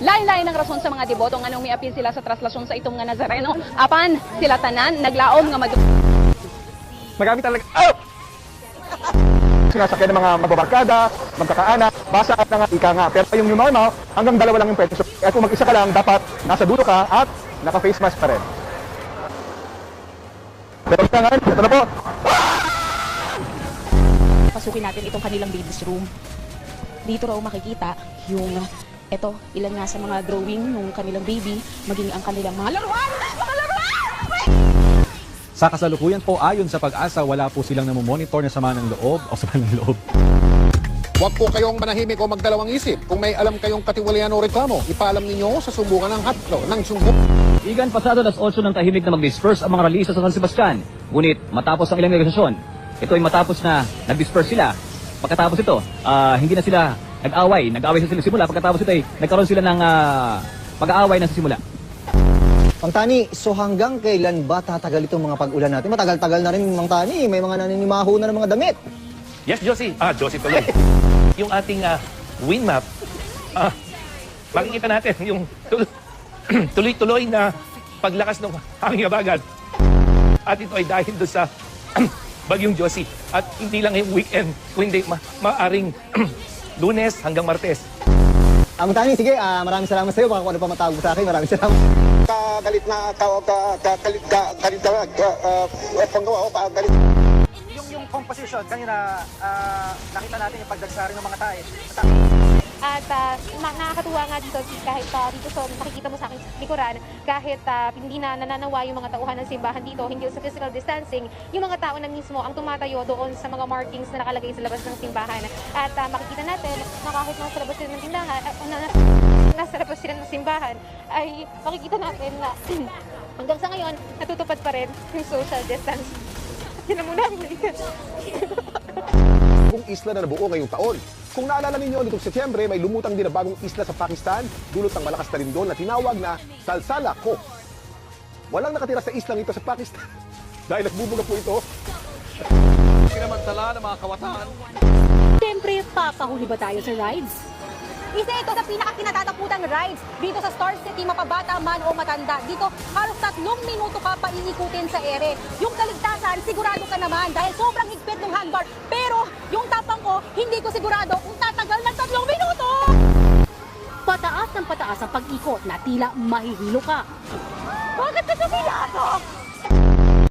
Lain-lain ang rason sa mga deboto nga nung miapil sila sa traslasyon sa itong nga Nazareno. Apan sila tanan naglaom nga Magamit talaga. Oh! Sinasakyan ng mga magbabarkada, magkakaanak, basa at nga ika nga. Pero yung normal, hanggang 2 lang yung pwede. So, kung mag-isa ka lang, dapat nasa dulo ka at naka-face mask pa rin. Pero ika nga, ito na po. Pasukin natin itong kanilang baby's room. Dito raw makikita yung, eto, ilan nga sa mga drawing ng kanilang baby, maging ang kanilang mga laruan! Mga laruan! Sa kasalukuyan po, ayon sa Pag-asa, wala po silang namomonitor na sama ng loob o sama ng loob. Huwag po kayong manahimik o magdalawang isip. Kung may alam kayong katiwalian o reklamo, ipaalam ninyo sa sumbungan ng hatlo ng sumbong. Igan pasado alas 8 ng tahimik na mag-disperse ang mga ralisa sa San Sebastian. Ngunit matapos ang ilang negosasyon, ito ay matapos na nag-disperse sila. Pagkatapos ito, hindi na sila nag-away. Nag-away sa simula. Pagkatapos ito ay nagkaroon sila ng pag-aaway na sa simula. Mang Tani, so hanggang kailan ba tatagal itong mga pag-ulan natin? Matagal-tagal na rin, Mang Tani. May mga naninimaho na ng mga damit. Yes, Josie. Josie tuloy. Yung ating wind map, makikita natin yung tuloy-tuloy na paglakas ng hangin habagat. At ito ay dahil doon sa bagyong Josie. At hindi lang yung weekend, kundi maaring Lunes hanggang Martes. Mang Tani, sige, maraming salamat sa iyo. Baka kung ano pa matawag sa akin, maraming salamat. Galit na, galit panggawa o galit. Yung composition, kanina nakita natin yung pagdagsari ng mga tae. At nakakatuwa nga dito kahit dito sa nakikita mo sa aking likuran, kahit hindi na nananawa yung mga tauhan ng simbahan dito, hindi sa physical distancing, yung mga tao na mismo ang tumatayo doon sa mga markings na nakalagay sa labas ng simbahan. At makikita natin na kahit nasa labas sila ng tindahan, nasa labas sila ng simbahan, ay makikita natin na hanggang sa ngayon, natutupad pa rin yung social distancing. Yan na muna ang nalikan. Kung isla na nabuo ngayong taon. Kung naalala ninyo, nitong Setyembre, may lumutang din na bagong isla sa Pakistan, dulot ng malakas na lindol na tinawag na Salsala Cove. Walang nakatira sa islang ito sa Pakistan dahil nagbubuga po ito. Pinamantala ng mga kawataan. Siyempre, papahuli ba tayo sa rides? Isa ito sa pinakakinatatakutang rides dito sa Star City, mapabata man o matanda. Dito, halos 3 minuto ka pa iikutin sa ere. Yung kaligtasan, sigurado ka naman dahil sobrang higpit ng handbar. Pero yung tapang ko, hindi ko sigurado kung tatagal ng 3 minuto! Pataas ng pataas ang pag-ikot na tila mahihilo ka. Bakit ka sumilado?